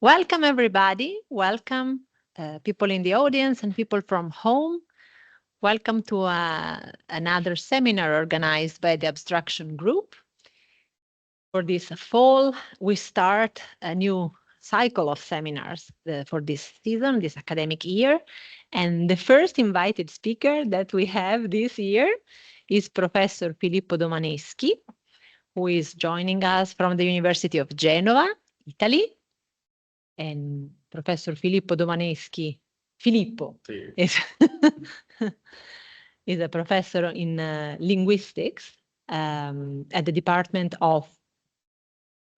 Welcome, everybody. Welcome, people in the audience and people from home. Welcome to another seminar organized by the Abstraction Group. For this fall, we start a new cycle of seminars for this season, this academic year. And the first invited speaker that we have this year is Professor Filippo Domaneschi, who is joining us from the University of Genova, Italy. And Professor Filippo Domaneschi, is, is a professor in linguistics at the Department of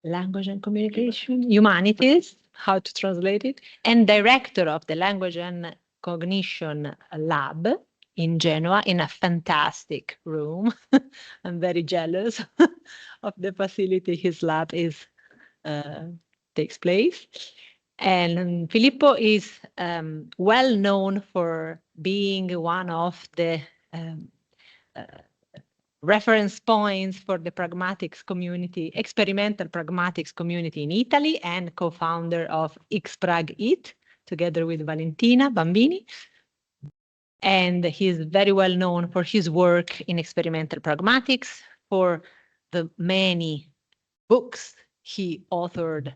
Language and Communication, Humanities, how to translate it, and director of the Language and Cognition Lab in Genoa, in a fantastic room. I'm very jealous of the facility his lab takes place. And Filippo is well known for being one of the reference points for the pragmatics community, experimental pragmatics community in Italy, and co-founder of XPragIt, together with Valentina Bambini. And he's very well known for his work in experimental pragmatics, for the many books he authored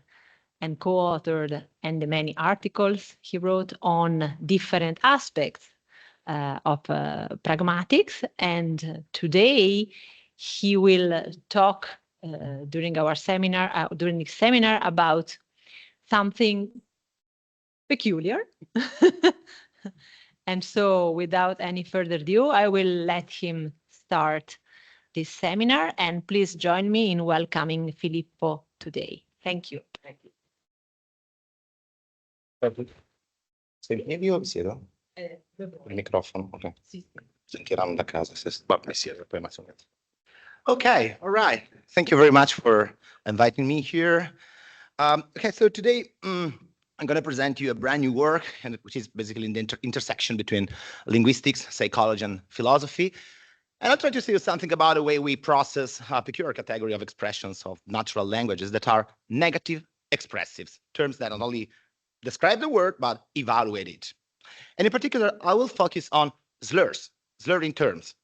and co-authored, and the many articles he wrote on different aspects of pragmatics. And today he will talk during our seminar, during the seminar, about something peculiar. And so, without any further ado, I will let him start this seminar. And please join me in welcoming Filippo today. Thank you. Thank you. Io mi siedo? Il microfono, ok. Sentiranno da casa se mi siedo poi Okay, all right. Thank you very much for inviting me here. Okay, so today I'm going to present you a brand new work, which is basically in the intersection between linguistics, psychology, and philosophy. And I'll try to say something about the way we process a peculiar category of expressions of natural languages that are negative expressives, terms that not only describe the word, but evaluate it. And in particular, I will focus on slurs, slurring terms.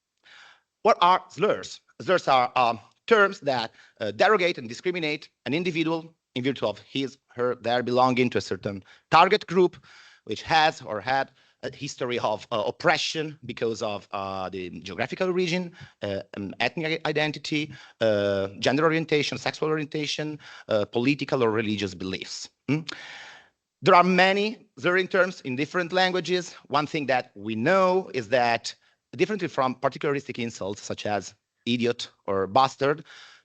What are slurs? Slurs are terms that derogate and discriminate an individual in virtue of his, her, their belonging to a certain target group, which has or had a history of oppression because of the geographical origin, ethnic identity, gender orientation, sexual orientation, political or religious beliefs. There are many slurring terms in different languages. One thing that we know is that, differently from particularistic insults such as idiot or bastard,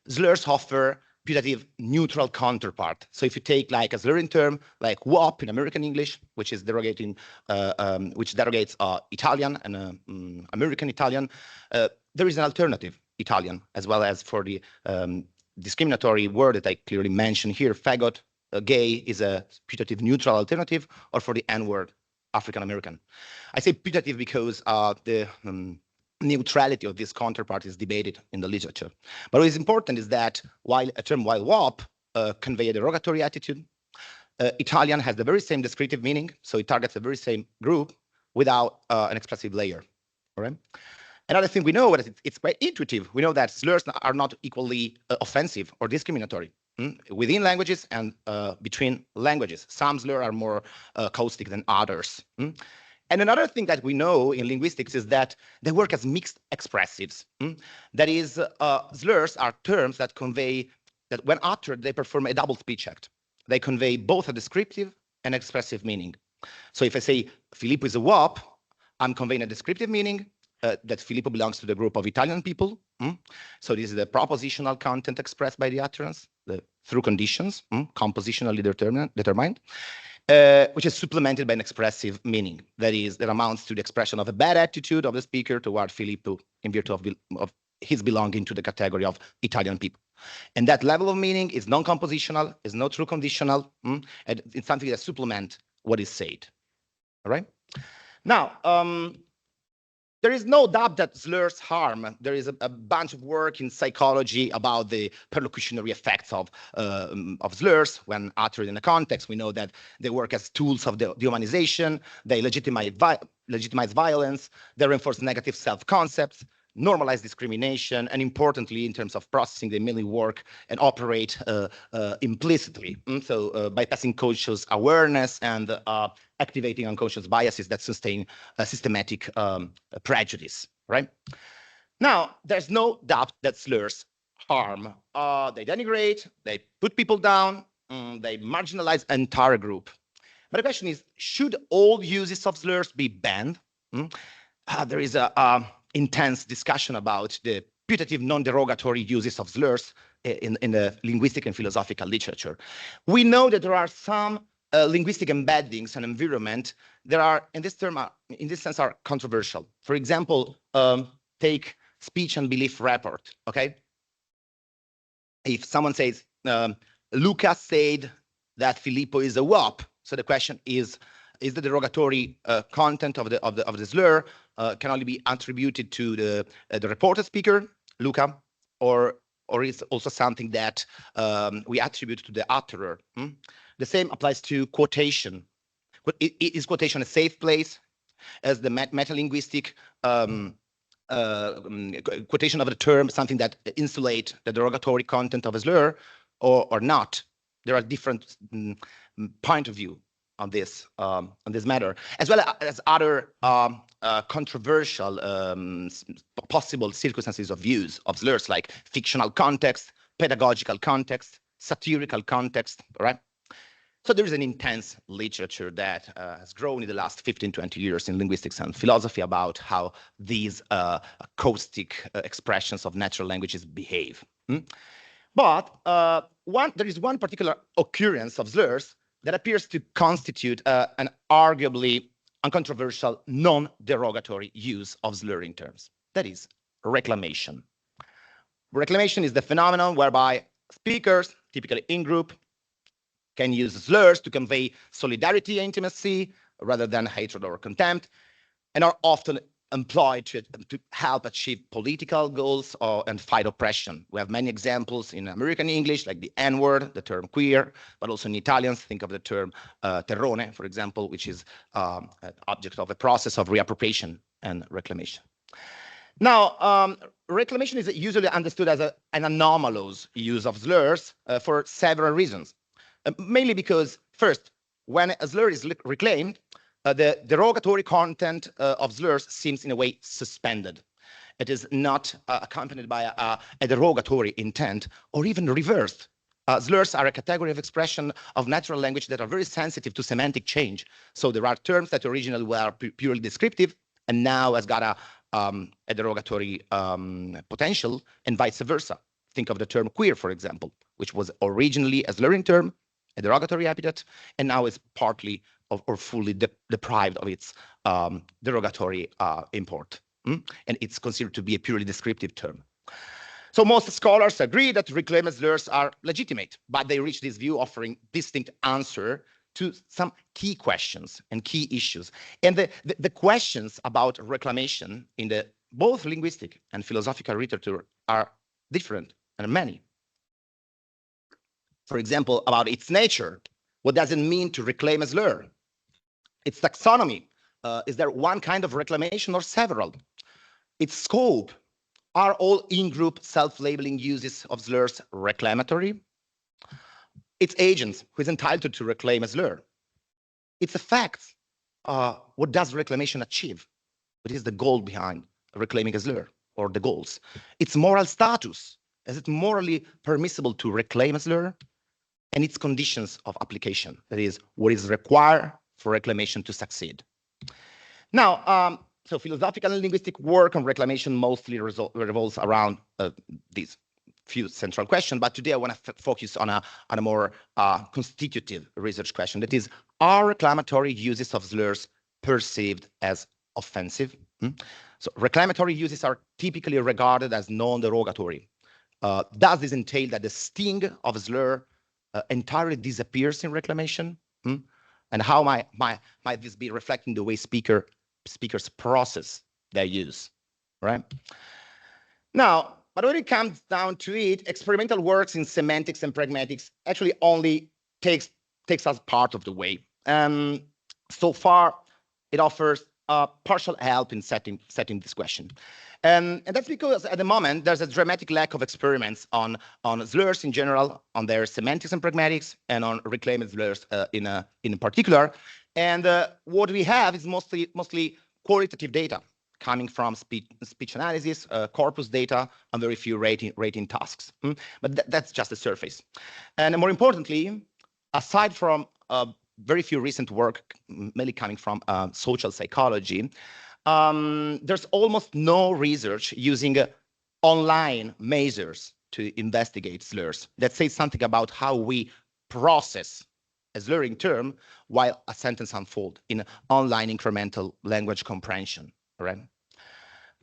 slurs offer putative neutral counterpart. So if you take like a slurring term like wop in American English, which is derogating, which derogates Italian and American Italian, there is an alternative Italian, as well as for the discriminatory word that I clearly mentioned here, faggot. Gay is a putative neutral alternative, or for the N-word, African American. I say putative because the neutrality of this counterpart is debated in the literature. But what is important is that while a term while wop convey a derogatory attitude, Italian has the very same descriptive meaning, so it targets the very same group without an expressive layer. All right. Another thing we know is it's quite intuitive. We know that slurs are not equally offensive or discriminatory within languages and between languages. Some slurs are more caustic than others. And another thing that we know in linguistics is that they work as mixed expressives. That is, slurs are terms that convey, that when uttered, they perform a double speech act. They convey both a descriptive and expressive meaning. So if I say Filippo is a wop, I'm conveying a descriptive meaning, that Filippo belongs to the group of Italian people. So this is the propositional content expressed by the utterance, through conditions, compositionally determined, which is supplemented by an expressive meaning. That is, that amounts to the expression of a bad attitude of the speaker toward Filippo in virtue of his belonging to the category of Italian people. And that level of meaning is non-compositional, is not true conditional, and it's something that supplements what is said. All right? Now, there is no doubt that slurs harm. There is a bunch of work in psychology about the perlocutionary effects of slurs when uttered in a context. We know that they work as tools of dehumanization, they legitimize violence, they reinforce negative self-concepts, normalize discrimination, and importantly, in terms of processing, they mainly work and operate implicitly. So bypassing conscious awareness and activating unconscious biases that sustain systematic prejudice, right? Now, there's no doubt that slurs harm. They denigrate, they put people down, they marginalize an entire group. But the question is, should all uses of slurs be banned? There is a intense discussion about the putative non-derogatory uses of slurs in the linguistic and philosophical literature. We know that there are some linguistic embeddings and environment that are, in this sense, are controversial. For example, take speech and belief report, okay? If someone says, Luca said that Filippo is a wop, so the question is the derogatory content of the slur can only be attributed to the reported speaker, Luca, or is also something that we attribute to the utterer. The same applies to quotation. Is quotation a safe place? As the metalinguistic quotation of the term something that insulate the derogatory content of a slur or not? There are different point of view on this matter, as well as other controversial possible circumstances of use of slurs, like fictional context, pedagogical context, satirical context, right? So there is an intense literature that has grown in the last 15, 20 years in linguistics and philosophy about how these caustic expressions of natural languages behave. But there is one particular occurrence of slurs that appears to constitute an arguably uncontroversial non-derogatory use of slurring terms. That is reclamation. Reclamation is the phenomenon whereby speakers, typically in group, can use slurs to convey solidarity and intimacy rather than hatred or contempt, and are often employed to help achieve political goals and fight oppression. We have many examples in American English, like the N-word, the term queer, but also in Italians, think of the term terrone, for example, which is an object of a process of reappropriation and reclamation. Now, reclamation is usually understood as an anomalous use of slurs for several reasons. Mainly because, first, when a slur is reclaimed, the derogatory content of slurs seems in a way suspended. It is not accompanied by a derogatory intent or even reversed. Slurs are a category of expression of natural language that are very sensitive to semantic change. So there are terms that originally were purely descriptive and now has got a derogatory potential, and vice versa. Think of the term queer, for example, which was originally a slurring term, a derogatory epithet, and now is partly or fully deprived of its derogatory import. And it's considered to be a purely descriptive term. So most scholars agree that reclaimed slurs are legitimate, but they reach this view offering distinct answer to some key questions and key issues. And the questions about reclamation in the both linguistic and philosophical literature are different and many. For example, about its nature. What does it mean to reclaim a slur? Its taxonomy. Is there one kind of reclamation or several? Its scope. Are all in-group self-labeling uses of slurs reclamatory? Its agents, who is entitled to reclaim a slur? Its effects. What does reclamation achieve? What is the goal behind reclaiming a slur, or the goals? Its moral status. Is it morally permissible to reclaim a slur? And its conditions of application, that is, what is required for reclamation to succeed. Now, so philosophical and linguistic work on reclamation mostly revolves around these few central questions, but today I want to focus on a more constitutive research question, that is, are reclamatory uses of slurs perceived as offensive? So reclamatory uses are typically regarded as non-derogatory. Does this entail that the sting of a slur entirely disappears in reclamation? And how might this be reflecting the way speakers process their use, right? Now, but when it comes down to it, experimental works in semantics and pragmatics actually only takes us part of the way. So far, it offers partial help in setting this question. And that's because at the moment, there's a dramatic lack of experiments on slurs in general, on their semantics and pragmatics, and on reclaimed slurs in particular. And what we have is mostly qualitative data coming from speech analysis, corpus data, and very few rating tasks. But that's just the surface. And more importantly, aside from very few recent work, mainly coming from social psychology, there's almost no research using online measures to investigate slurs that say something about how we process a slurring term while a sentence unfolds in online incremental language comprehension. Right.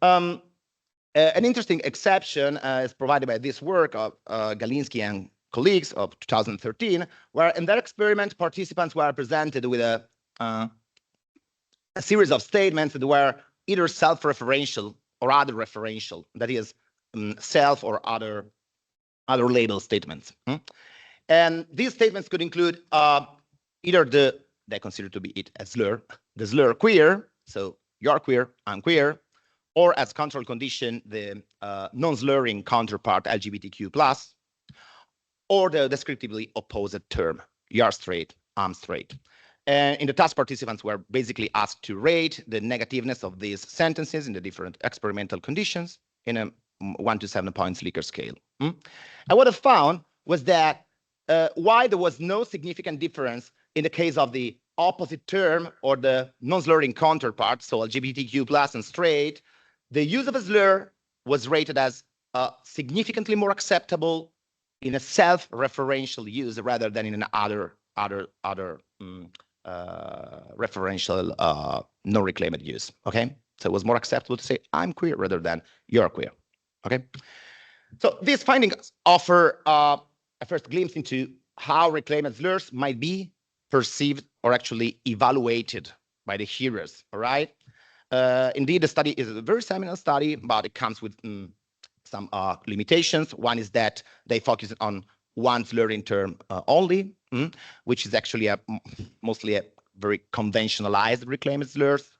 An interesting exception is provided by this work of Galinsky and colleagues of 2013, where in their experiment, participants were presented with a series of statements that were either self-referential or other referential, that is, self or other label statements. And these statements could include either they consider to be it a slur, the slur queer, so you're queer, I'm queer, or as control condition, the non-slurring counterpart LGBTQ+, or the descriptively opposed term, you're straight, I'm straight. And in the task, participants were basically asked to rate the negativeness of these sentences in the different experimental conditions in a 1 to 7 points Likert scale. And what I found was that while there was no significant difference in the case of the opposite term or the non-slurring counterpart, so LGBTQ+ and straight, the use of a slur was rated as significantly more acceptable in a self-referential use rather than in an other referential non-reclaimed use. Okay, so it was more acceptable to say I'm queer rather than you're queer. Okay, so these findings offer a first glimpse into how reclaimed slurs might be perceived or actually evaluated by the hearers. All right. Indeed, the study is a very seminal study, but it comes with some limitations. One is that they focus on one slurring term only, which is actually mostly a very conventionalized reclaimed slurs,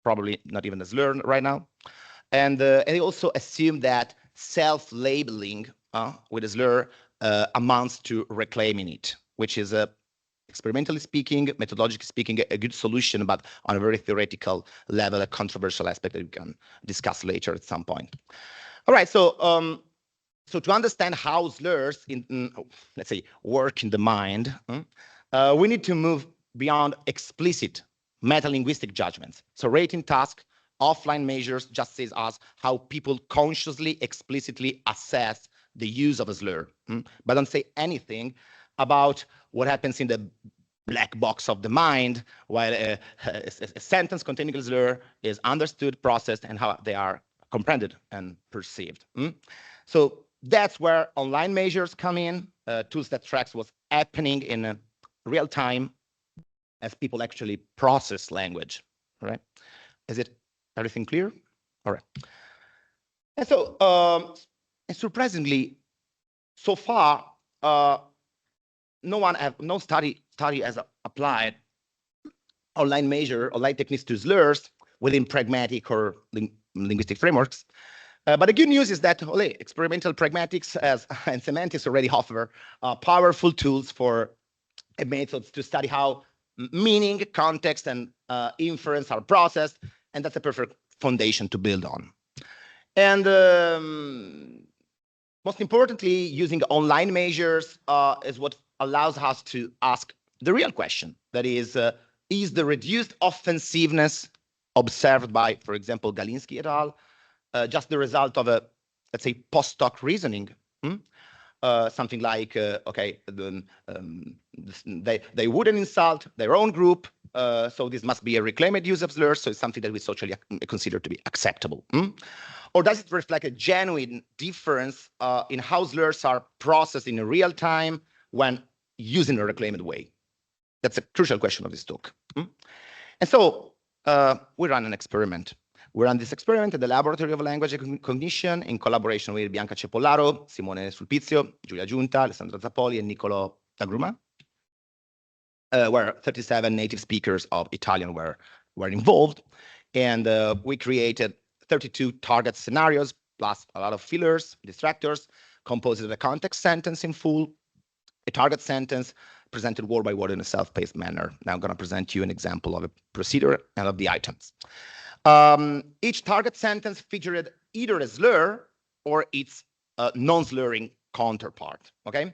probably not even a slur right now. And they also assume that self-labeling with a slur amounts to reclaiming it, which is experimentally speaking, methodologically speaking, a good solution, but on a very theoretical level, a controversial aspect that we can discuss later at some point. All right, so so to understand how slurs, let's say, work in the mind, we need to move beyond explicit metalinguistic judgments. So rating task, offline measures just says us how people consciously, explicitly assess the use of a slur, but don't say anything about what happens in the black box of the mind while a sentence containing a slur is understood, processed, and how they are comprehended and perceived. So that's where online measures come in, tools that tracks what's happening in real time as people actually process language, right? Is it everything clear? All right. And so, surprisingly, so far, no study has applied online techniques to slurs within pragmatic or linguistic frameworks. But the good news is that experimental pragmatics and semantics already offer powerful tools for methods to study how meaning, context, and inference are processed, and that's a perfect foundation to build on. And most importantly, using online measures is what allows us to ask the real question. That is the reduced offensiveness observed by, for example, Galinsky et al., just the result of a, let's say, post-hoc reasoning? Something like, okay, they wouldn't insult their own group, so this must be a reclaimed use of slurs, so it's something that we socially consider to be acceptable. Or does it reflect a genuine difference in how slurs are processed in real time when used in a reclaimed way? That's a crucial question of this talk. And so we run an experiment. We ran this experiment at the Laboratory of Language and Cognition in collaboration with Bianca Cepollaro, Simone Sulpizio, Giulia Giunta, Alessandra Zappoli, and Niccolò Tagruma, where 37 native speakers of Italian were involved. And we created 32 target scenarios, plus a lot of fillers, distractors, composed of a context sentence in full, a target sentence presented word by word in a self-paced manner. Now I'm going to present you an example of a procedure and of the items. Each target sentence featured either a slur or its non-slurring counterpart, okay?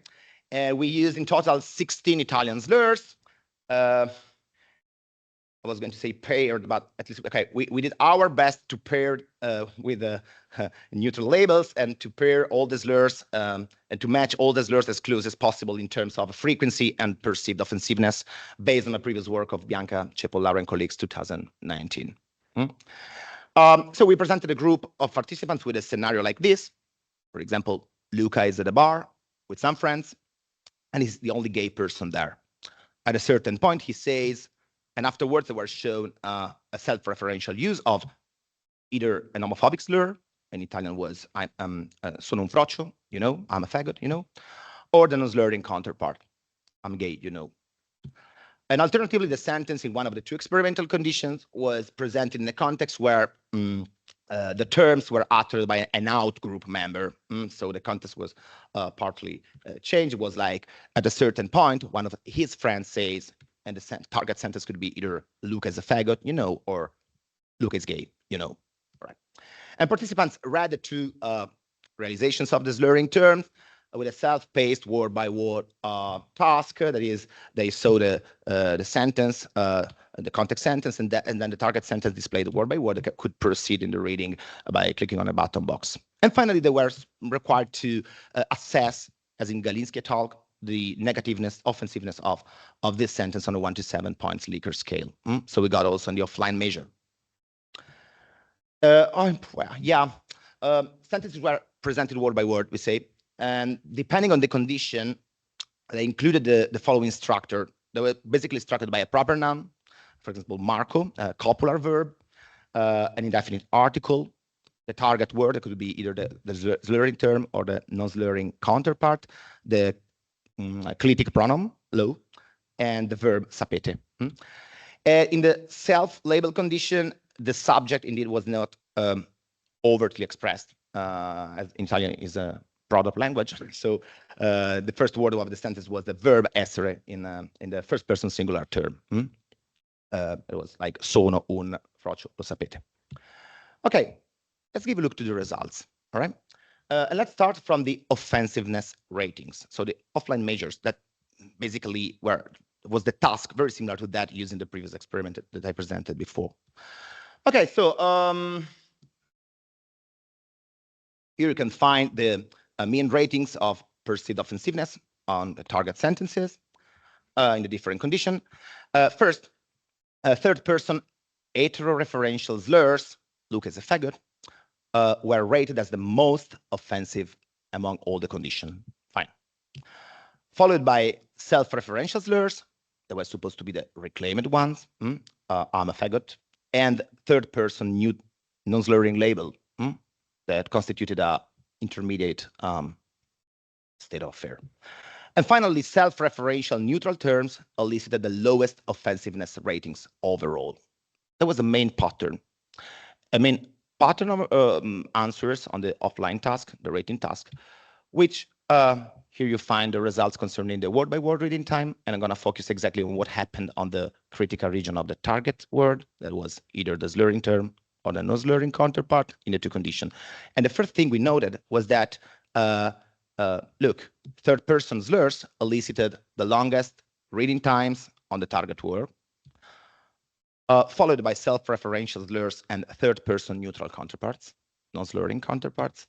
We used in total 16 Italian slurs. I was going to say paired, but at least, okay, we did our best to pair with neutral labels and to pair all the slurs and to match all the slurs as close as possible in terms of frequency and perceived offensiveness based on the previous work of Bianca Cepollaro and colleagues 2019. So we presented a group of participants with a scenario like this. For example, Luca is at a bar with some friends and he's the only gay person there. At a certain point, he says, and afterwards, they were shown a self-referential use of either an homophobic slur, in Italian was sono un frocio, you know, I'm a faggot, you know, or the non-slurring counterpart, I'm gay, you know. And alternatively, the sentence in one of the two experimental conditions was presented in a context where the terms were uttered by an out-group member. So the context was partly changed. It was like, at a certain point, one of his friends says, and the target sentence could be either Luca is a faggot, you know, or Luca is gay, you know, right? And participants read the two realizations of the slurring terms with a self-paced word-by-word task. That is, they saw the sentence, the context sentence, and then the target sentence displayed word-by-word that could proceed in the reading by clicking on a button box. And finally, they were required to assess, as in Galinsky et al., the negativeness, offensiveness of this sentence on a 1 to 7 points Likert scale. So we got also on the offline measure. Sentences were presented word by word, we say, and depending on the condition, they included the following structure. They were basically structured by a proper noun, for example, Marco, a copular verb, an indefinite article, the target word, that could be either the slurring term or the non-slurring counterpart, the clitic pronoun, lo, and the verb sapete. In the self-label condition, the subject indeed was not overtly expressed, as Italian is a product language. So the first word of the sentence was the verb essere in the first person singular term. It was like sono un frocio, lo sapete. Okay, let's give a look to the results, all right? And let's start from the offensiveness ratings. So the offline measures that basically was the task very similar to that using the previous experiment that I presented before. Okay, so here you can find the mean ratings of perceived offensiveness on the target sentences in the different conditions. First, third person heteroreferential slurs, Luca is a faggot, were rated as the most offensive among all the conditions. Fine. Followed by self-referential slurs, that were supposed to be the reclaimed ones, I'm a faggot, and third person non-slurring label that constituted a intermediate state of affair. And finally, self-referential neutral terms elicited the lowest offensiveness ratings overall. That was the main pattern. I mean, pattern of answers on the offline task, the rating task, which here you find the results concerning the word-by-word reading time, and I'm going to focus exactly on what happened on the critical region of the target word. That was either the slurring term or the no-slurring counterpart in the two conditions. And the first thing we noted was that, look, third-person slurs elicited the longest reading times on the target word, followed by self-referential slurs and third-person neutral counterparts, non-slurring counterparts,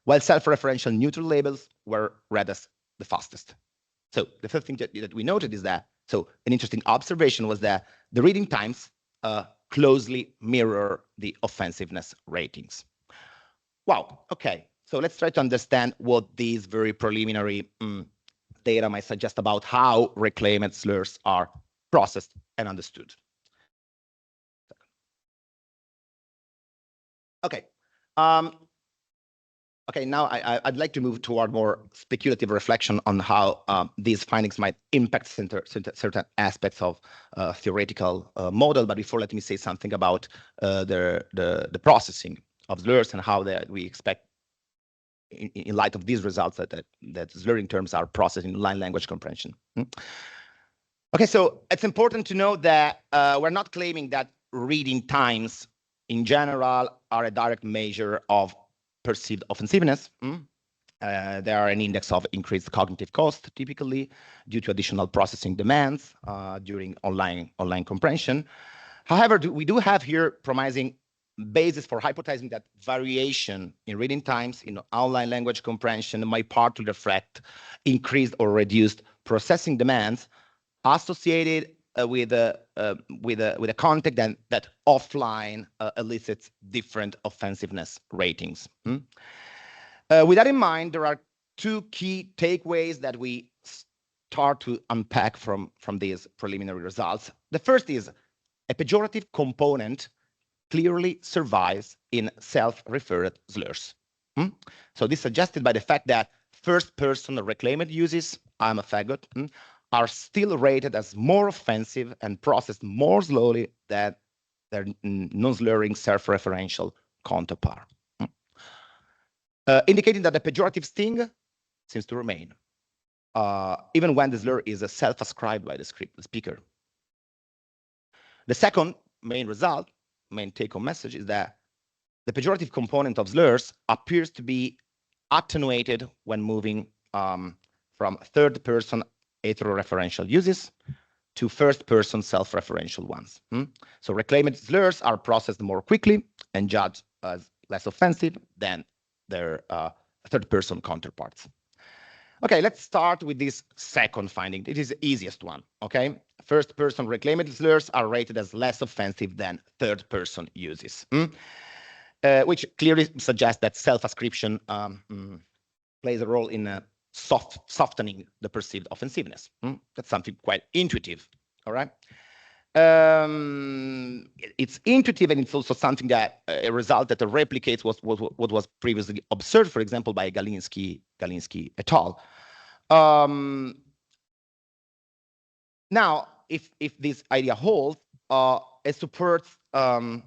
while self-referential neutral labels were read as the fastest. So the first thing that we noted is that, so an interesting observation was that the reading times closely mirror the offensiveness ratings. Wow, okay, so let's try to understand what these very preliminary data might suggest about how reclaimed slurs are processed and understood. Okay. Okay, now I'd like to move toward more speculative reflection on how these findings might impact certain aspects of theoretical model. But before, let me say something about the processing of slurs and how we expect, in light of these results, that slurring terms are processed in line language comprehension. Okay, so it's important to know that we're not claiming that reading times in general are a direct measure of perceived offensiveness. They are an index of increased cognitive cost, typically due to additional processing demands during online comprehension. However, we do have here promising basis for hypothesizing that variation in reading times in online language comprehension might partly reflect increased or reduced processing demands associated with a context that offline elicits different offensiveness ratings. With that in mind, there are two key takeaways that we start to unpack from these preliminary results. The first is a pejorative component clearly survives in self-referred slurs. So this is suggested by the fact that first-person reclaimed uses, I'm a faggot, are still rated as more offensive and processed more slowly than their non-slurring self-referential counterpart, indicating that the pejorative sting seems to remain, even when the slur is self-ascribed by the speaker. The second main result, main take-home message, is that the pejorative component of slurs appears to be attenuated when moving from third-person heteroreferential uses to first-person self-referential ones. So reclaimed slurs are processed more quickly and judged as less offensive than their third-person counterparts. Okay, let's start with this second finding. It is the easiest one, okay? First-person reclaimed slurs are rated as less offensive than third-person uses, which clearly suggests that self-ascription plays a role in softening the perceived offensiveness. That's something quite intuitive, all right? It's intuitive, and it's also something that a result that replicates what was previously observed, for example, by Galinsky et al. Now, if this idea holds, it supports the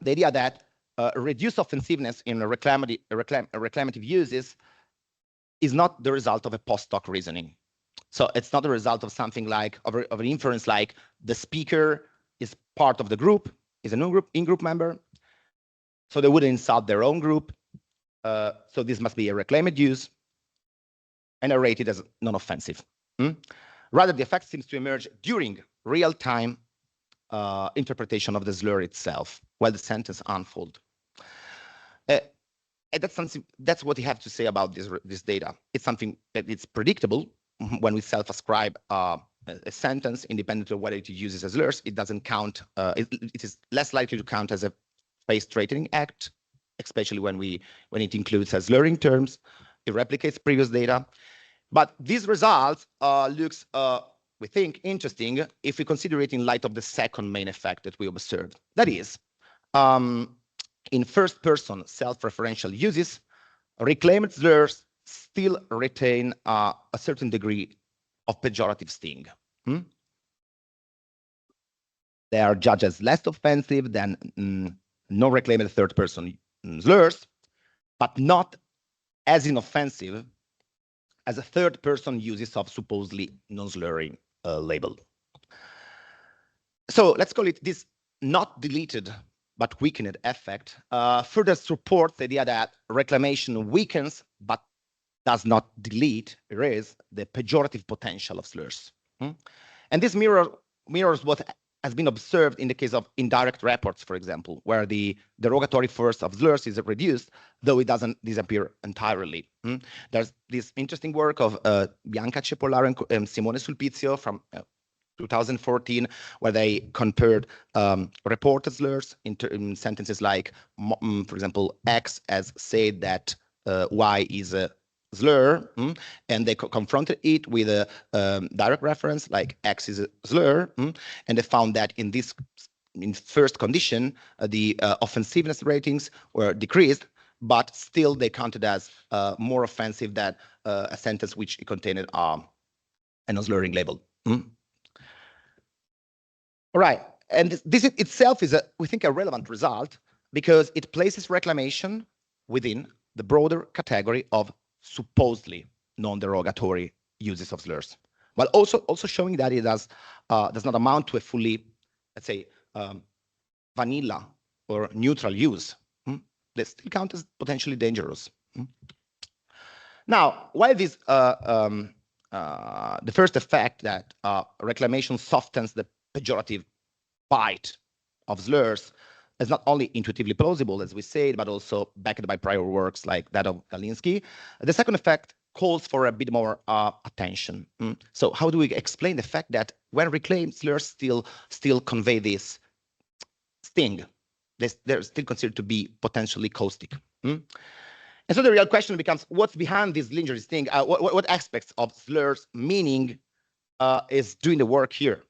idea that reduced offensiveness in reclamative uses is not the result of a post-hoc reasoning. So it's not the result of something like of an inference like the speaker is part of the group, is a in-group member, so they wouldn't insult their own group. So this must be a reclaimed use and are rated as non-offensive. Rather, the effect seems to emerge during real-time interpretation of the slur itself while the sentence unfolds. That's what you have to say about this data. It's something that it's predictable when we self-ascribe a sentence, independent of whether it uses as slurs. It doesn't count. It is less likely to count as a face straightening act, especially when it includes as slurring terms. It replicates previous data. But these results looks, we think, interesting if we consider it in light of the second main effect that we observed. That is, in first-person self-referential uses, reclaimed slurs still retain a certain degree of pejorative sting. They are judged as less offensive than non-reclaimed third-person slurs, but not as inoffensive as a third-person uses of supposedly non-slurring label. So let's call it this not deleted but weakened effect further supports the idea that reclamation weakens but does not erase the pejorative potential of slurs. And this mirrors what has been observed in the case of indirect reports, for example, where the derogatory force of slurs is reduced, though it doesn't disappear entirely. There's this interesting work of Bianca Cepolaro and Simone Sulpizio from 2014, where they compared reported slurs in sentences like, for example, X has said that Y is a slur, and they confronted it with a direct reference like X is a slur, and they found that in this in first condition, the offensiveness ratings were decreased, but still they counted as more offensive than a sentence which contained a non-slurring label. All right, and this itself is, we think, a relevant result because it places reclamation within the broader category of supposedly non-derogatory uses of slurs, while also showing that it does not amount to a fully, let's say, vanilla or neutral use. They still count as potentially dangerous. Now, while this the first effect that reclamation softens the pejorative bite of slurs is not only intuitively plausible, as we said, but also backed by prior works like that of Galinsky. The second effect calls for a bit more attention. So how do we explain the fact that when reclaimed, slurs still convey this sting? They're still considered to be potentially caustic. And so the real question becomes, what's behind this lingering sting? What aspects of slurs meaning is doing the work here?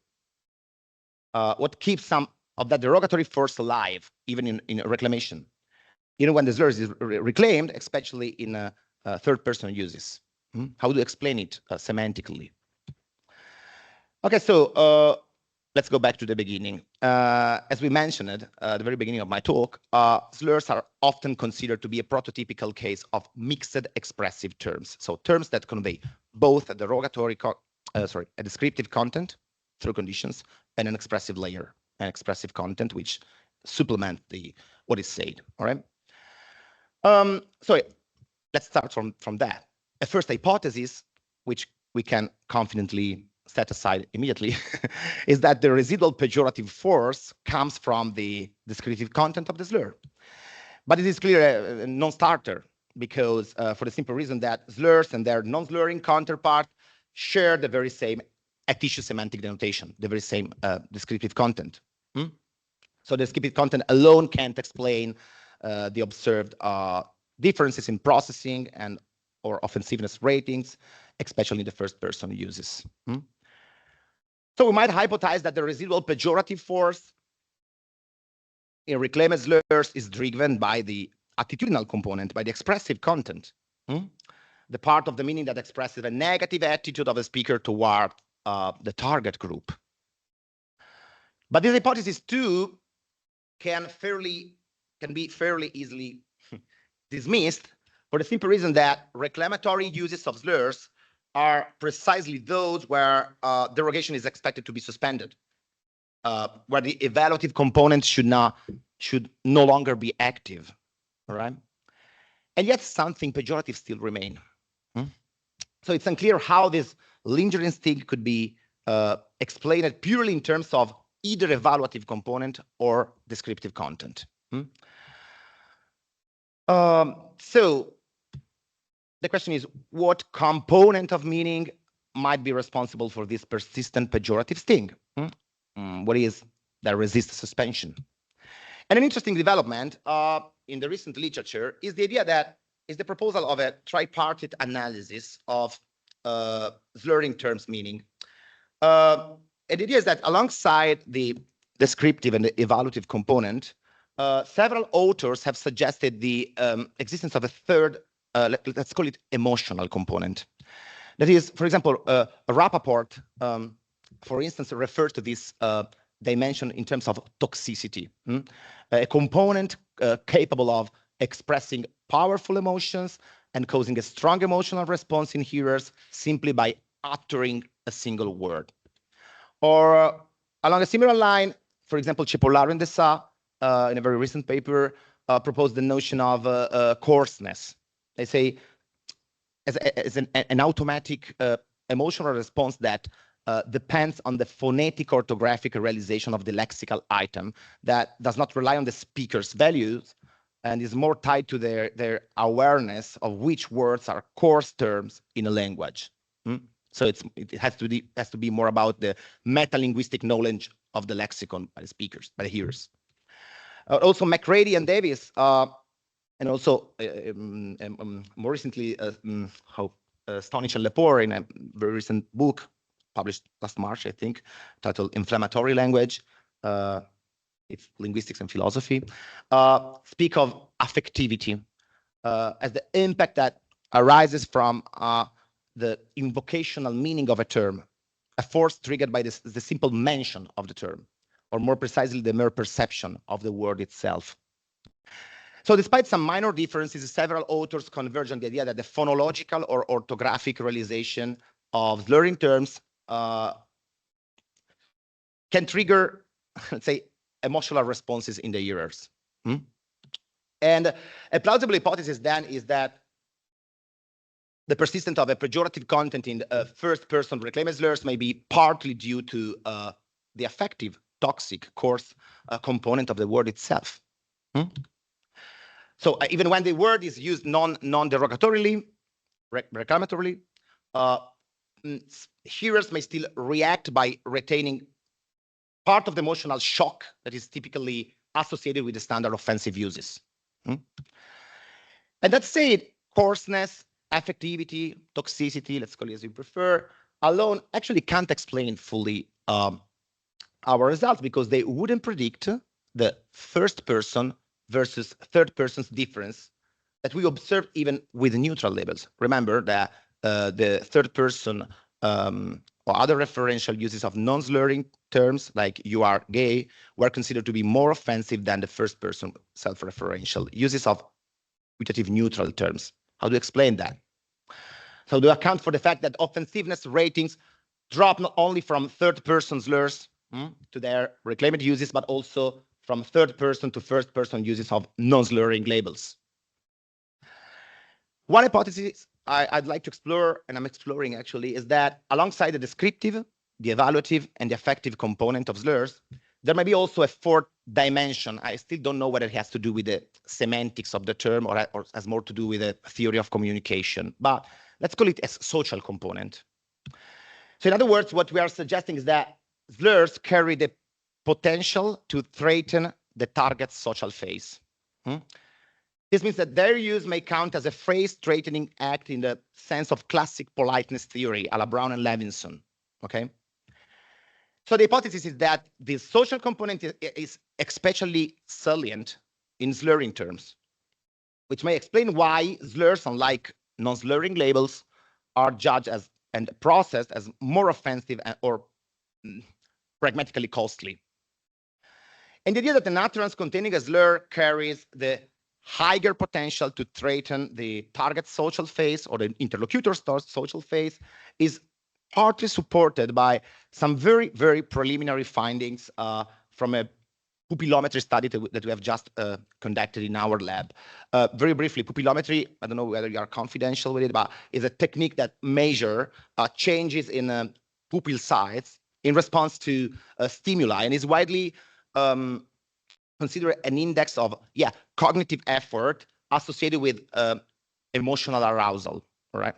What keeps some of that derogatory force alive, even in reclamation? When the slurs is reclaimed, especially in third-person uses. How do you explain it semantically? Okay, so let's go back to the beginning. As we mentioned at the very beginning of my talk, slurs are often considered to be a prototypical case of mixed expressive terms. So terms that convey both a derogatory, a descriptive content through conditions and an expressive layer, an expressive content which supplement what is said. All right. So let's start from that. A first hypothesis, which we can confidently set aside immediately, is that the residual pejorative force comes from the descriptive content of the slur. But it is clearly a non-starter because for the simple reason that slurs and their non-slurring counterpart share the very same tissue semantic denotation, the very same descriptive content. So the descriptive content alone can't explain the observed differences in processing and or offensiveness ratings, especially in the first person uses. So we might hypothesize that the residual pejorative force in reclaimed slurs is driven by the attitudinal component, by the expressive content, the part of the meaning that expresses a negative attitude of a speaker toward the target group. But this hypothesis too can be fairly easily dismissed for the simple reason that reclamatory uses of slurs are precisely those where derogation is expected to be suspended, where the evaluative component should no longer be active, all right? And yet something pejorative still remain. So it's unclear how this lingering sting could be explained purely in terms of either evaluative component or descriptive content. So the question is, what component of meaning might be responsible for this persistent pejorative sting? What is that resists suspension? And an interesting development in the recent literature is the idea that is the proposal of a tripartite analysis of slurring terms meaning. And the idea is that alongside the descriptive and the evaluative component, several authors have suggested the existence of a third, let's call it emotional component. That is, for example, Rappaport, for instance, refers to this dimension in terms of toxicity, a component capable of expressing powerful emotions and causing a strong emotional response in hearers simply by uttering a single word. Or along a similar line, for example, Cipollaro and Dessau, in a very recent paper, proposed the notion of coarseness. They say as an automatic emotional response that depends on the phonetic orthographic realization of the lexical item that does not rely on the speaker's values and is more tied to their awareness of which words are coarse terms in a language. So it has to be more about the meta-linguistic knowledge of the lexicon by the speakers, by the hearers. Also, McCready and Davis, and also more recently, Stonich and Lepore in a very recent book published last March, I think, titled "Inflammatory Language," it's linguistics and philosophy, speak of affectivity as the impact that arises from the invocational meaning of a term, a force triggered by the simple mention of the term, or more precisely, the mere perception of the word itself. So despite some minor differences, several authors converge on the idea that the phonological or orthographic realization of slurring terms can trigger, let's say, emotional responses in the hearers. And a plausible hypothesis then is that the persistence of a pejorative content in first-person reclaimed slurs may be partly due to the affective, toxic, coarse component of the word itself. So even when the word is used non-derogatorily, reclamatorily, hearers may still react by retaining part of the emotional shock that is typically associated with the standard offensive uses. And that said, coarseness, affectivity, toxicity, let's call it as you prefer, alone actually can't explain fully our results, because they wouldn't predict the first person versus third person's difference that we observe even with neutral labels. Remember that the third person or other referential uses of non-slurring terms like "you are gay" were considered to be more offensive than the first person self-referential uses of putative neutral terms. How do you explain that? So to account for the fact that offensiveness ratings drop not only from third person slurs to their reclaimed uses, but also from third person to first person uses of non-slurring labels. One hypothesis I'd like to explore, and I'm exploring actually, is that alongside the descriptive, the evaluative, and the affective component of slurs, there may be also a fourth dimension. I still don't know whether it has to do with the semantics of the term or has more to do with the theory of communication, but let's call it a social component. So in other words, what we are suggesting is that slurs carry the potential to threaten the target's social phase. This means that their use may count as a phrase-straightening act in the sense of classic politeness theory, a la Brown and Levinson, okay? So the hypothesis is that the social component is especially salient in slurring terms, which may explain why slurs, unlike non-slurring labels, are judged as and processed as more offensive or pragmatically costly. And the idea that an utterance containing a slur carries the higher potential to threaten the target social phase or the interlocutor's social phase is partly supported by some very, very preliminary findings from a pupillometry study that we have just conducted in our lab. Very briefly, pupillometry, I don't know whether you are confidential with it, but is a technique that measures changes in pupil size in response to stimuli, and is widely considered an index of cognitive effort associated with emotional arousal. All right.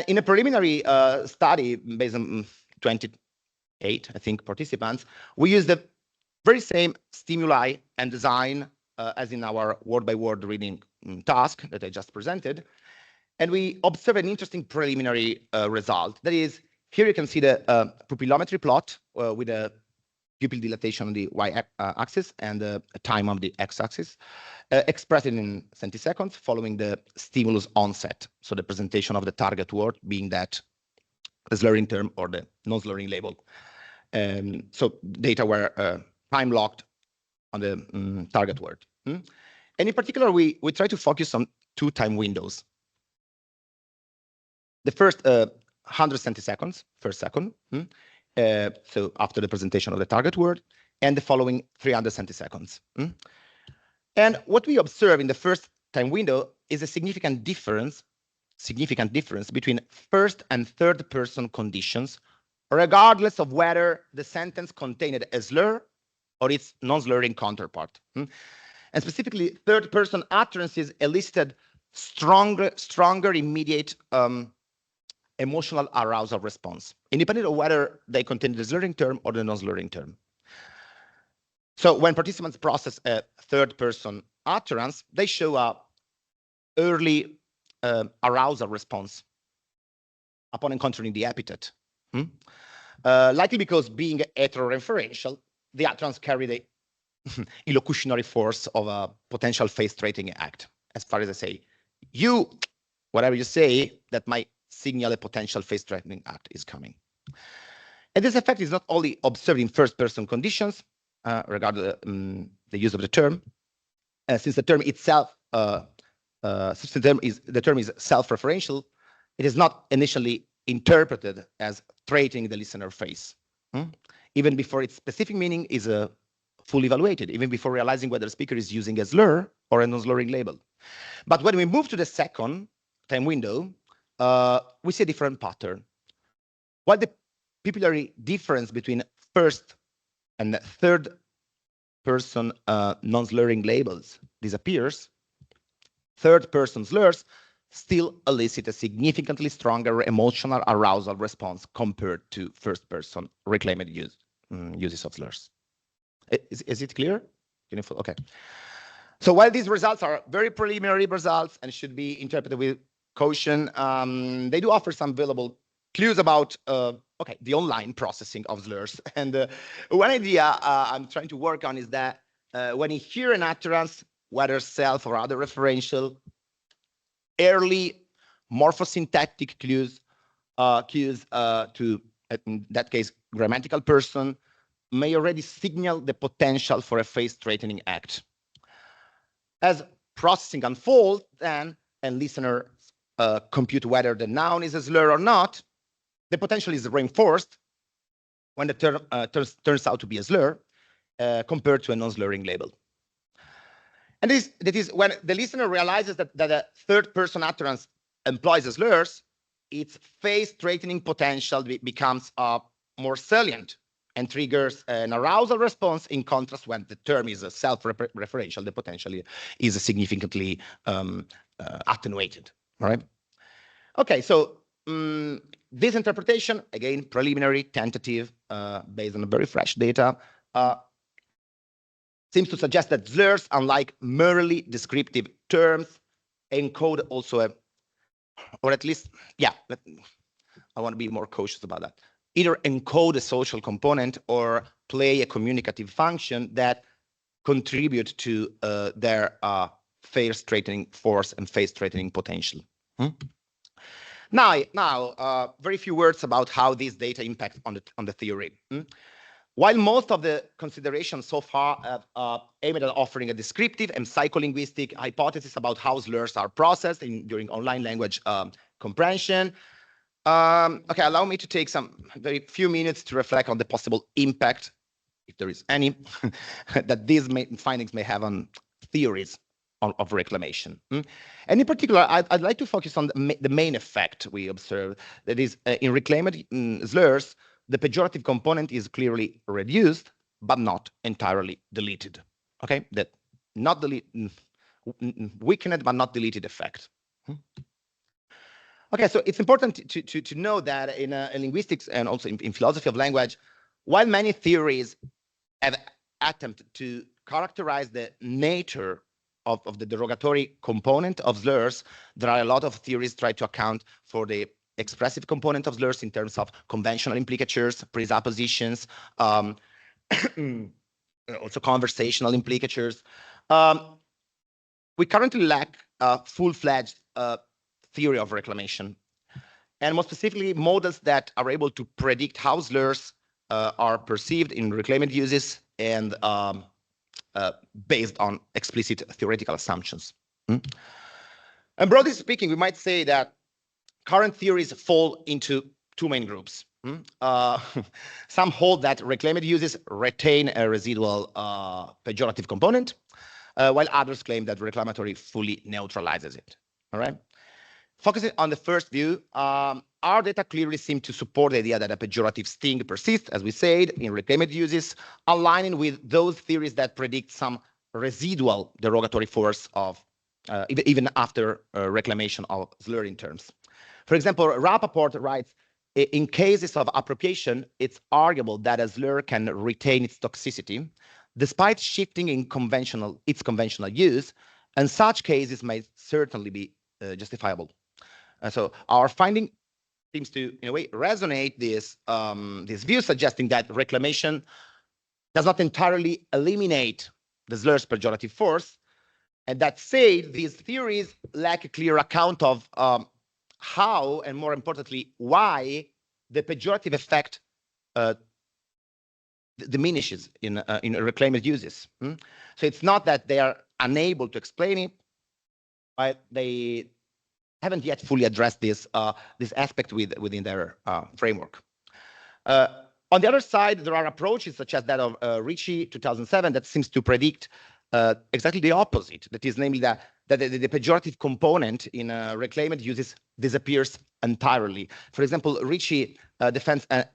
In a preliminary study based on 28, I think, participants, we used the very same stimuli and design as in our word-by-word reading task that I just presented. And we observe an interesting preliminary result. That is, here you can see the pupillometry plot with a pupil dilatation on the y-axis and the time on the x-axis, expressed in centiseconds following the stimulus onset. So the presentation of the target word being that the slurring term or the non-slurring label. So data were time locked on the target word. And in particular, we try to focus on two time windows. The first 100 centiseconds per second, so after the presentation of the target word, and the following 300 centiseconds. And what we observe in the first time window is a significant difference between first and third person conditions, regardless of whether the sentence contained a slur or its non-slurring counterpart. And specifically, third person utterances elicited stronger immediate emotional arousal response, independent of whether they contain the slurring term or the non-slurring term. So when participants process a third person utterance, they show a early arousal response upon encountering the epithet. Likely because being heteroreferential, the utterance carry the illocutionary force of a potential face-threatening act. As far as I say, you, whatever you say, that might signal a potential face-threatening act is coming. And this effect is not only observed in first-person conditions, regarding the use of the term, since the term itself, since the term is self-referential, it is not initially interpreted as threatening the listener face, even before its specific meaning is fully evaluated, even before realizing whether the speaker is using a slur or a non-slurring label. But when we move to the second time window, we see a different pattern. While the pupillary difference between first and third person non-slurring labels disappears, third person slurs still elicit a significantly stronger emotional arousal response compared to first person reclaimed uses of slurs. Is it clear? Okay. So while these results are very preliminary results and should be interpreted with caution, they do offer some valuable clues about the online processing of slurs. And one idea I'm trying to work on is that when you hear an utterance, whether self or other referential, early morphosyntactic cues to, in that case, grammatical person, may already signal the potential for a face-threatening act. As processing unfolds, then, and listener compute whether the noun is a slur or not, the potential is reinforced when the term turns out to be a slur compared to a non-slurring label. And that is when the listener realizes that a third-person utterance employs slurs, its face-threatening potential becomes more salient and triggers an arousal response. In contrast, when the term is self-referential, the potential is significantly attenuated. All right. Okay, so this interpretation, again, preliminary, tentative, based on very fresh data, seems to suggest that slurs, unlike merely descriptive terms, encode also or at least, yeah, I want to be more cautious about that. Either encode a social component or play a communicative function that contribute to their face-threatening force and face-threatening potential. Now, very few words about how these data impact on the theory. While most of the considerations so far have aimed at offering a descriptive and psycholinguistic hypothesis about how slurs are processed during online language comprehension, okay, allow me to take some very few minutes to reflect on the possible impact, if there is any, that these findings may have on theories of reclamation. And in particular, I'd like to focus on the main effect we observe, that is, in reclaimed slurs, the pejorative component is clearly reduced, but not entirely deleted. Okay, that not weakened, but not deleted effect. Okay, so it's important to know that in linguistics and also in philosophy of language, while many theories have attempted to characterize the nature of the derogatory component of slurs, there are a lot of theories try to account for the expressive component of slurs in terms of conventional implicatures, presuppositions, also conversational implicatures. We currently lack a full-fledged theory of reclamation, and more specifically, models that are able to predict how slurs are perceived in reclaimed uses and based on explicit theoretical assumptions. And broadly speaking, we might say that current theories fall into two main groups. Some hold that reclaimed uses retain a residual pejorative component, while others claim that reclamatory fully neutralizes it. All right. Focusing on the first view, our data clearly seem to support the idea that a pejorative sting persists, as we said, in reclaimed uses, aligning with those theories that predict some residual derogatory force of even after reclamation of slurring terms. For example, Rappaport writes, in cases of appropriation, it's arguable that a slur can retain its toxicity, despite shifting in its conventional use, and such cases may certainly be justifiable. So our finding seems to, in a way, resonate this view, suggesting that reclamation does not entirely eliminate the slur's pejorative force. And that said, these theories lack a clear account of how, and more importantly, why the pejorative effect diminishes in reclaimed uses. So it's not that they are unable to explain it, but they haven't yet fully addressed this aspect within their framework. On the other side, there are approaches such as that of Ricci 2007 that seems to predict exactly the opposite. That is, namely, that the pejorative component in reclaimed uses disappears entirely. For example, Ricci defends an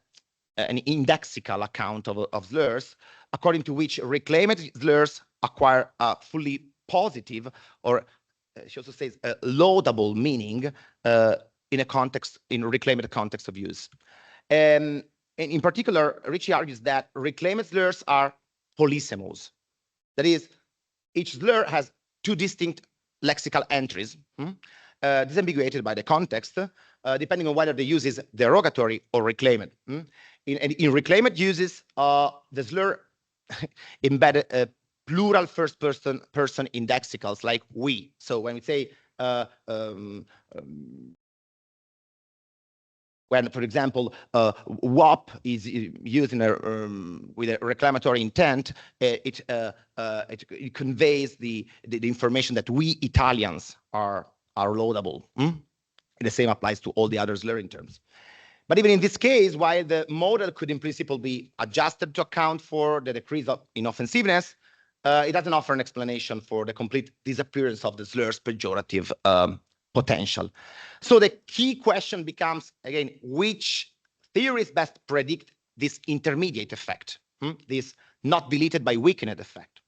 indexical account of slurs, according to which reclaimed slurs acquire a fully positive, or she also says a laudable meaning in reclaimed context of use. And in particular, Ricci argues that reclaimed slurs are polysemos. That is, each slur has two distinct lexical entries, disambiguated by the context, depending on whether the use is derogatory or reclaimed. In reclaimed uses, the slur embedded plural first-person indexicals like we. So when we say when, for example, WAP is used in with a reclamatory intent, it conveys the information that we Italians are laudable. The same applies to all the other slurring terms. But even in this case, while the model could in principle be adjusted to account for the decrease of inoffensiveness, it doesn't offer an explanation for the complete disappearance of the slur's pejorative potential. So the key question becomes, again, which theories best predict this intermediate effect, this not deleted by weakened effect?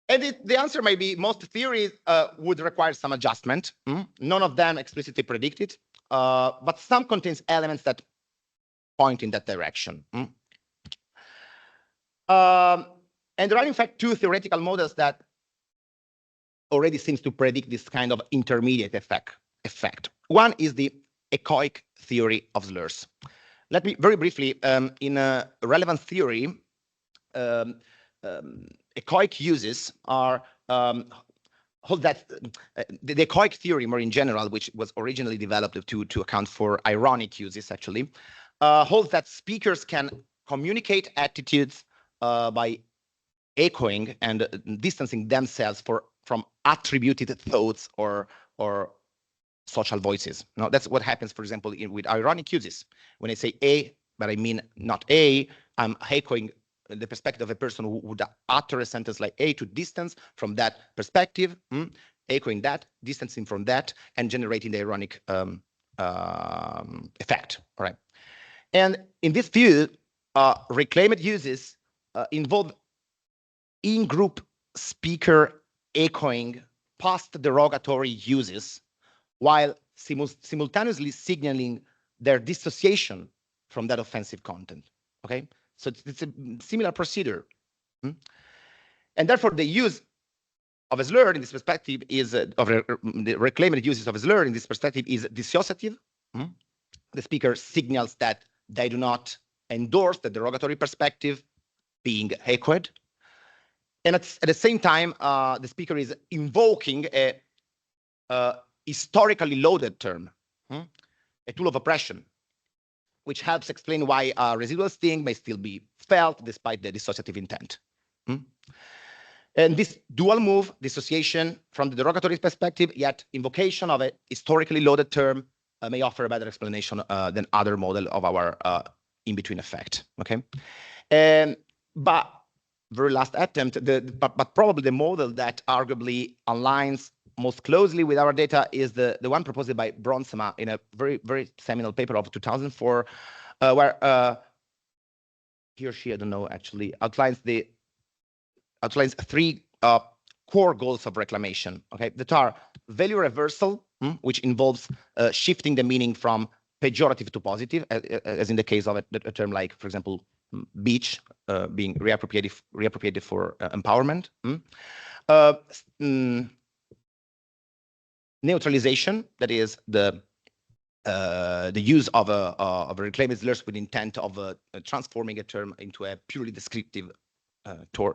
And the answer may be most theories would require some adjustment. None of them explicitly predict it, but some contains elements that point in that direction. And there are, in fact, two theoretical models that already seems to predict this kind of intermediate effect. One is the echoic theory of slurs. Let me very briefly, in a relevant theory, echoic uses are hold that the echoic theory, more in general, which was originally developed to account for ironic uses, actually, holds that speakers can communicate attitudes by echoing and distancing themselves from attributed thoughts or social voices. Now, that's what happens, for example, with ironic uses. When I say A, but I mean not A, I'm echoing the perspective of a person who would utter a sentence like A to distance from that perspective, echoing that, distancing from that, and generating the ironic effect. All right. And in this view, reclaimed uses involve in-group speaker echoing past derogatory uses while simultaneously signaling their dissociation from that offensive content. Okay, so it's a similar procedure. And therefore, the use of a slur in this perspective is the reclaimed uses of a slur in this perspective is dissociative. The speaker signals that they do not endorse the derogatory perspective being echoed. And at the same time, the speaker is invoking a historically loaded term, a tool of oppression, which helps explain why residual sting may still be felt despite the dissociative intent. And this dual move, dissociation from the derogatory perspective, yet invocation of a historically loaded term, may offer a better explanation than other model of our in-between effect. Okay, but very last attempt, but probably the model that arguably aligns most closely with our data is the one proposed by Bronsema in a very seminal paper of 2004, where he or she, I don't know, actually outlines three core goals of reclamation. Okay, that are value reversal, which involves shifting the meaning from pejorative to positive, as in the case of a term like, for example, beach being reappropriated for empowerment. Neutralization, that is the use of a reclaimed slurs with intent of transforming a term into a purely descriptive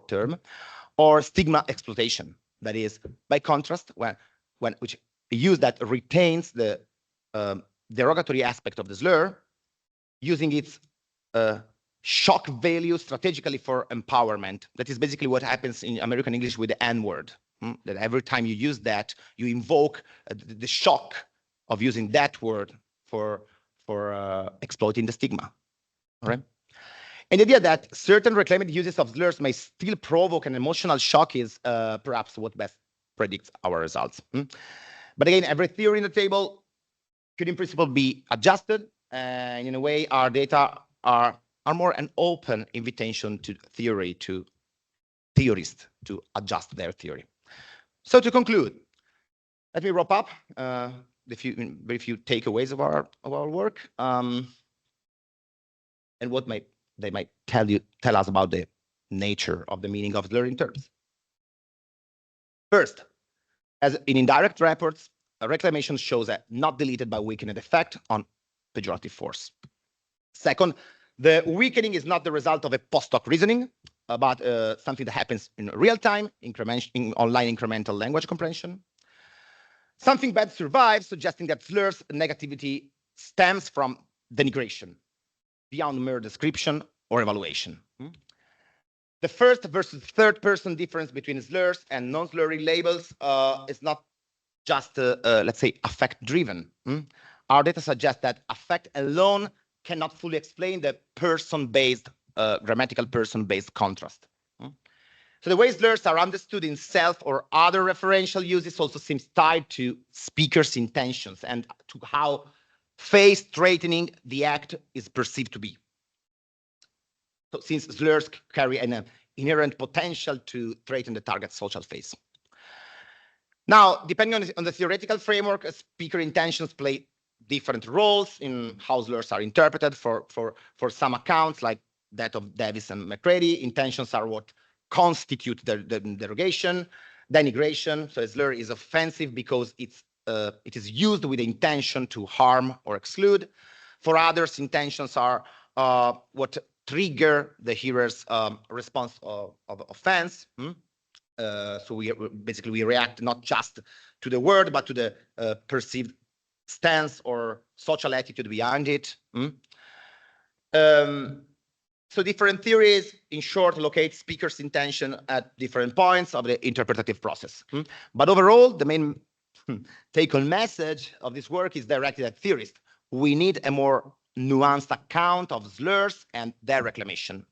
term, or stigma exploitation. That is, by contrast, which use that retains the derogatory aspect of the slur, using its shock value strategically for empowerment. That is basically what happens in American English with the N-word. That every time you use that, you invoke the shock of using that word for exploiting the stigma. All right. And the idea that certain reclaimed uses of slurs may still provoke an emotional shock is perhaps what best predicts our results. But again, every theory in the table could in principle be adjusted. And in a way, our data are more an open invitation to theorists to adjust their theory. So to conclude, let me wrap up very few takeaways of our work, and what they might tell us about the nature of the meaning of slurring terms. First, as in indirect reports, a reclamation shows a not deleted by weakened effect on pejorative force. Second, the weakening is not the result of a post hoc reasoning, but something that happens in real time, in online incremental language comprehension. Something bad survives, suggesting that slurs negativity stems from denigration, beyond mere description or evaluation. The first versus third person difference between slurs and non-slurring labels is not just, let's say, affect-driven. Our data suggests that affect alone cannot fully explain the person-based, grammatical person-based contrast. So the way slurs are understood in self or other referential uses also seems tied to speakers' intentions and to how face-straightening the act is perceived to be. So since slurs carry an inherent potential to threaten the target's social face. Now, depending on the theoretical framework, speaker intentions play different roles in how slurs are interpreted. For some accounts, like that of Davis and McCready, intentions are what constitute the derogation, denigration. So a slur is offensive because it is used with the intention to harm or exclude. For others, intentions are what trigger the hearer's response of offense. So we react not just to the word, but to the perceived stance or social attitude behind it. So different theories, in short, locate speaker's intention at different points of the interpretative process. But overall, the main take-home message of this work is directed at theorists. We need a more nuanced account of slurs and their reclamation.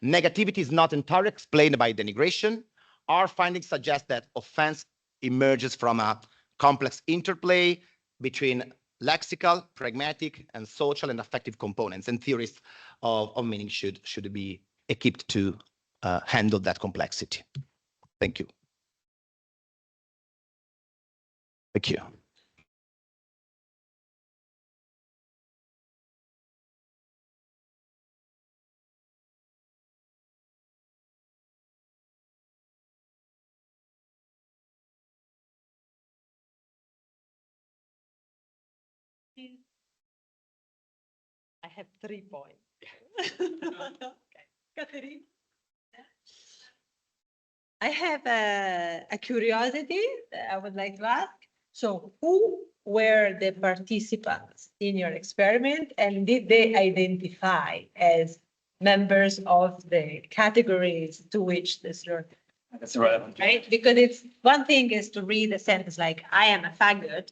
Negativity is not entirely explained by denigration. Our findings suggest that offense emerges from a complex interplay between lexical, pragmatic, and social and affective components, and theorists of meaning should be equipped to handle that complexity. Thank you. Thank you. I have 3 points. Okay. Catherine? I have a curiosity that I would like to ask. So who were the participants in your experiment, and did they identify as members of the categories to which this slur? That's relevant. Right? Because it's one thing is to read a sentence like, I am a faggot,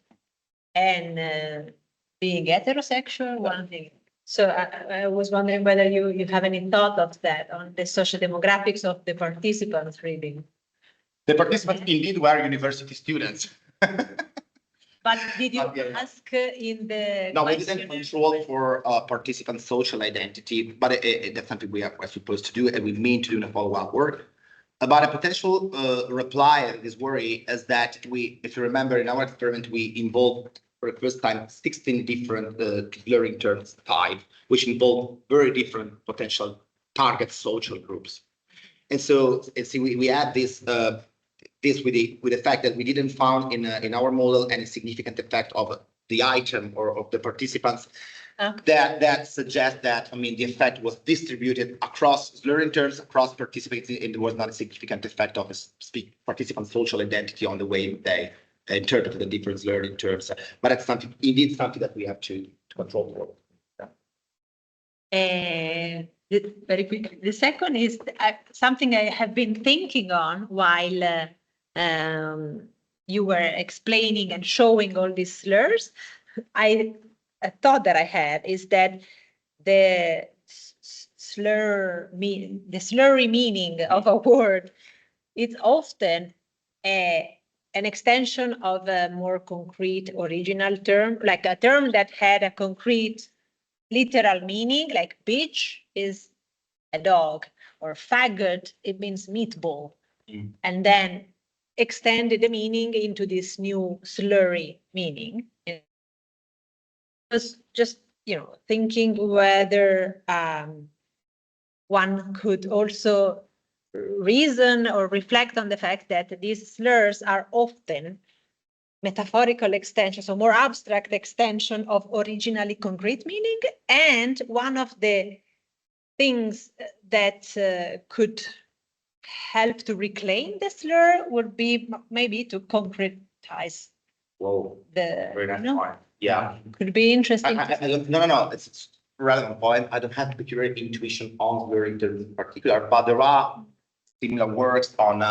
and being heterosexual, one thing. So I was wondering whether you have any thought of that on the social demographics of the participants reading. The participants indeed were university students. But did you ask in the No, we didn't control for participant social identity, but that's something we are supposed to do, and we mean to do in a follow-up work. About a potential reply to this worry is that if you remember, in our experiment, we involved for the first time 16 different slurring terms tied, which involve very different potential target social groups. And so we add this with the fact that we didn't found in our model any significant effect of the item or of the participants that suggests that, I mean, the effect was distributed across slurring terms, across participants, and there was not a significant effect of participant social identity on the way they interpret the different slurring terms. But it's something, indeed, something that we have to control for. Very quickly, the second is something I have been thinking on while you were explaining and showing all these slurs. A thought that I had is that the slurry meaning of a word is often an extension of a more concrete original term, like a term that had a concrete literal meaning, like bitch is a dog, or faggot, it means meatball. And then extended the meaning into this new slurry meaning. I was just, thinking whether one could also reason or reflect on the fact that these slurs are often metaphorical extensions, or more abstract extension of originally concrete meaning. And one of the things that could help to reclaim the slur would be maybe to concretize. Whoa, very nice point. Yeah. Could be interesting. No. It's a relevant point. I don't have particular intuition on slurring terms in particular, but there are similar works on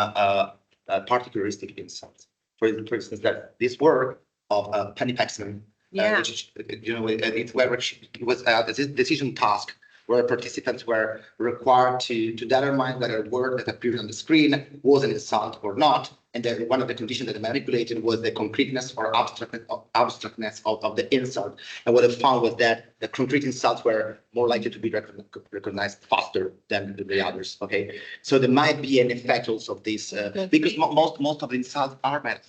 particularistic insults. For instance, that this work of Penny Paxson, which it was a decision task where participants were required to determine whether a word that appeared on the screen was an insult or not. And then one of the conditions that they manipulated was the concreteness or abstractness of the insult. And what they found was that the concrete insults were more likely to be recognized faster than the others. Okay, so there might be an effect also of this because most of the insults are metaphors.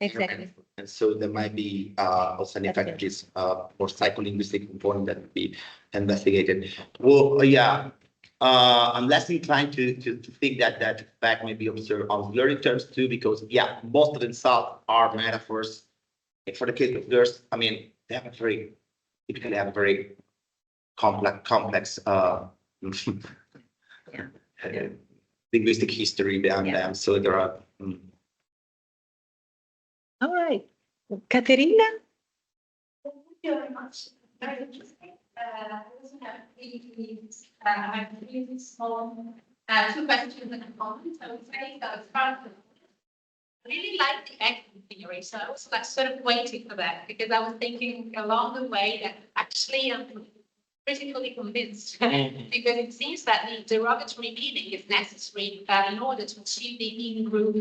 Exactly. And so there might be also an effect, which is more psycholinguistic component that would be investigated. Well, yeah. I'm less inclined to think that fact may be observed on slurring terms too, because most of the insults are metaphors. For the case of slurs, I mean, they have typically have a very complex linguistic history behind them. So there are. All right, Caterina. Thank you very much. Very interesting. I also have really small two questions and a comment. I would say that I really like the equity theory, so I was like sort of waiting for that because I was thinking along the way that actually I'm critically convinced because it seems that the derogatory meaning is necessary in order to achieve the in-group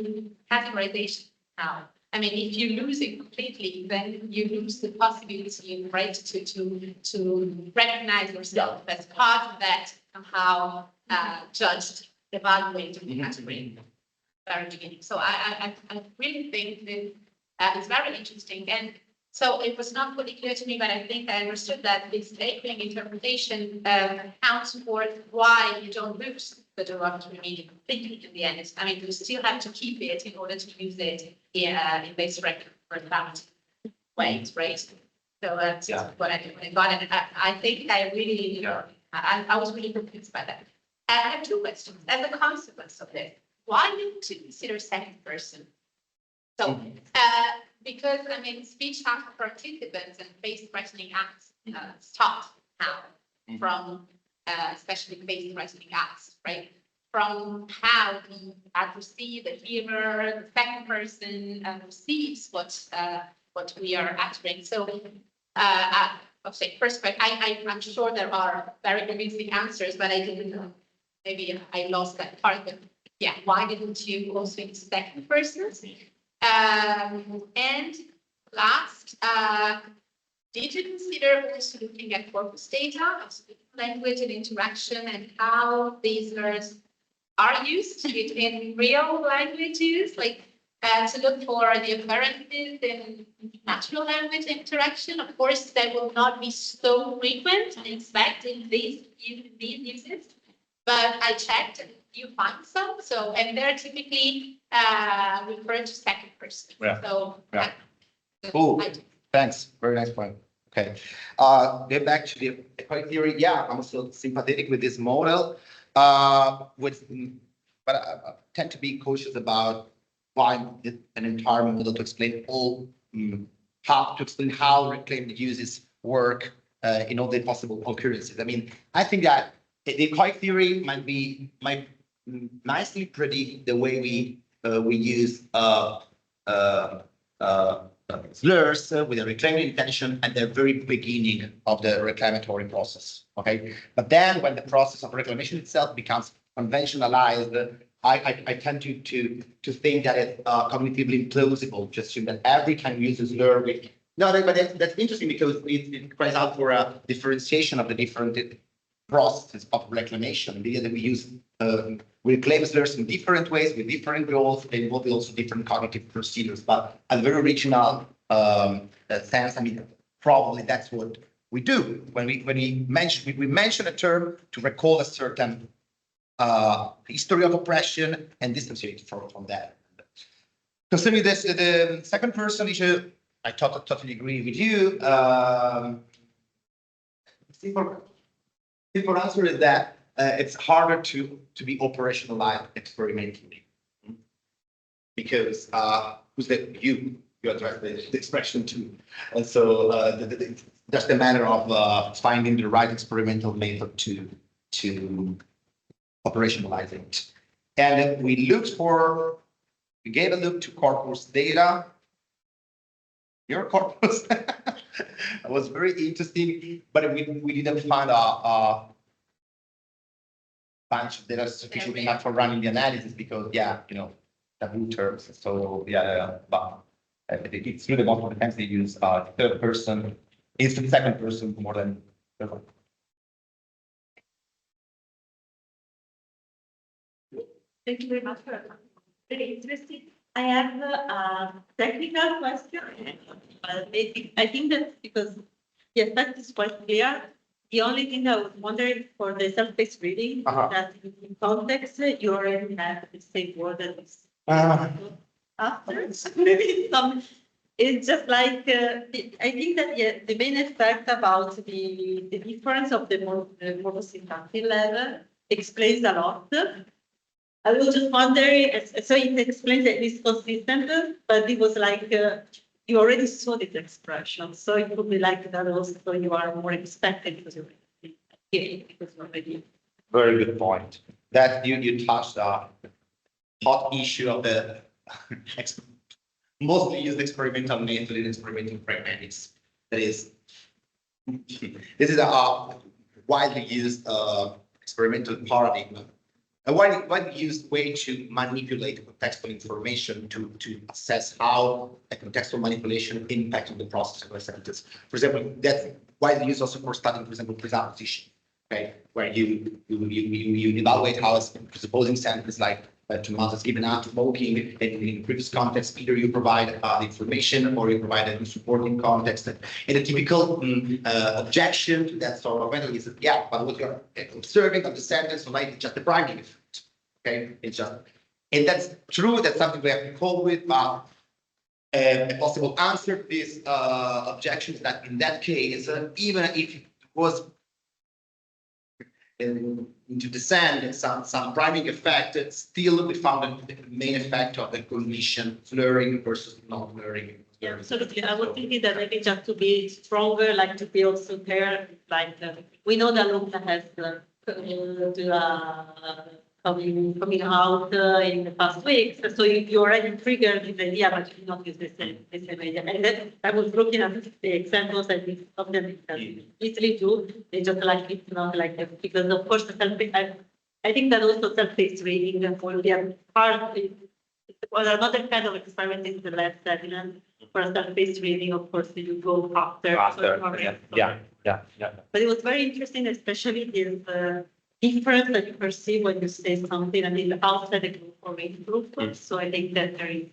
categorization. Now, I mean, if you lose it completely, then you lose the possibility, right, to recognize yourself as part of that somehow judged, evaluated category very beginning. So I really think that it's very interesting. And so it was not fully clear to me, but I think I understood that this labeling interpretation accounts for why you don't lose the derogatory meaning completely in the end. I mean, you still have to keep it in order to use it in this record for that ways, right? So that's what I got. And I think I really, I was really confused by that. I have two questions. As a consequence of this, why need to consider second person? So, because I mean, speech after participants and face threatening acts stopped now from especially face threatening acts, right? From how the addressee, the hearer, the second person receives what we are uttering. So, I'll say first, but I'm sure there are very convincing answers, but I didn't. Maybe I lost that part. But yeah, why didn't you also use second persons? And last, did you consider also looking at corpus data of language and interaction and how these words are used in real language use, like to look for the occurrences in natural language interaction? Of course, they will not be so frequent and expect in these uses, but I checked and you find some. So, and they're typically referred to second person. Yeah. So, Cool. Thanks. Very nice point. Okay. Get back to the equality theory. Yeah, I'm still sympathetic with this model. But I tend to be cautious about why an entire model to explain all how reclaimed uses work in all the possible occurrences. I mean, I think that the equality theory might nicely predict the way we use slurs with a reclaiming intention at the very beginning of the reclamatory process. Okay, but then when the process of reclamation itself becomes conventionalized, I tend to think that it's cognitively implausible to assume that every time we use a slur, but that's interesting because it cries out for a differentiation of the different processes of reclamation. The idea that we use we reclaim slurs in different ways with different goals, and involve also different cognitive procedures. But at a very original sense, I mean, probably that's what we do when we mention a term to recall a certain history of oppression and distanciate from that. Concerning this, the second person issue, I totally agree with you. Simple answer is that it's harder to be operationalized experimentally because who's the you address the expression too, and so that's the matter of finding the right experimental method to operationalize it. And we gave a look to corpus data. Your corpus was very interesting, but we didn't find a bunch of data sufficient enough for running the analysis because, yeah, taboo terms. So, yeah, but it's really most of the times they use third person instead of second person more than third one. Thank you very much for that. Very interesting. I have a technical question. I think that because the effect is quite clear, the only thing I was wondering for the self-paced reading, that in context, you already have the same word that is after. So maybe it's just like, I think that the main effect about the difference of the morphosyntactic level explains a lot. I was just wondering, so it explains that it's consistent, but it was like you already saw this expression, so it could be like that also you are more expected because you're already. Very good point. That you touched a hot issue of the mostly used experimental method in experimental pragmatics. That is, this is a widely used experimental paradigm. A widely used way to manipulate contextual information to assess how a contextual manipulation impacts on the process of a sentence. For example, that's widely used also for studying, for example, presupposition, okay, where you evaluate how a presupposing sentence like tomatoes given out smoking, and in previous context, either you provide the information or you provide a supporting context. And a typical objection to that sort of method is, yeah, but what you're observing of the sentence might be just the priming effect. Okay, it's just, and that's true. That's something we have to cope with. But a possible answer to this objection is that in that case, even if it was into the sand, some priming effect, still we found the main effect of the cognition slurring versus not slurring. Yeah, absolutely. I was thinking that maybe just to be stronger, like to be also there, like we know that Luca has coming out in the past weeks. So you already triggered this idea, but you did not use the same idea. And then I was looking at the examples that we of them easily do. They just like it's not like that because of course I think that also self-paced reading will be a part. Well, another kind of experiment is the less evident. For a self-paced reading, of course, you go faster. Yeah. But it was very interesting, especially this difference that you perceive when you say something and it's outside the group or in group. So I think that there is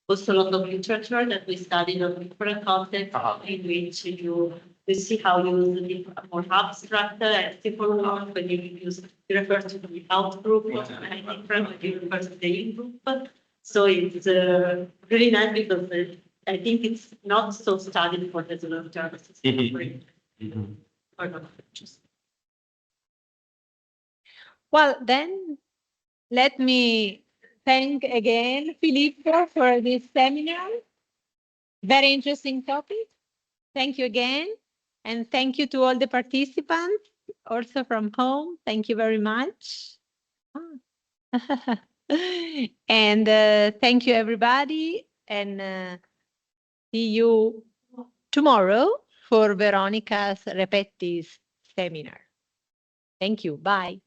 also a lot of literature that we studied on different contexts in which you see how you use more abstract and simple words when you refer to the out group and different when you refer to the in group. So it's really nice because I think it's not so studied for the long-term system. Or not, just. Well, then let me thank again Filippo for this seminar. Very interesting topic. Thank you again. And thank you to all the participants, also from home. Thank you very much. And thank you, everybody. And see you tomorrow for Veronica's Repetti's seminar. Thank you. Bye.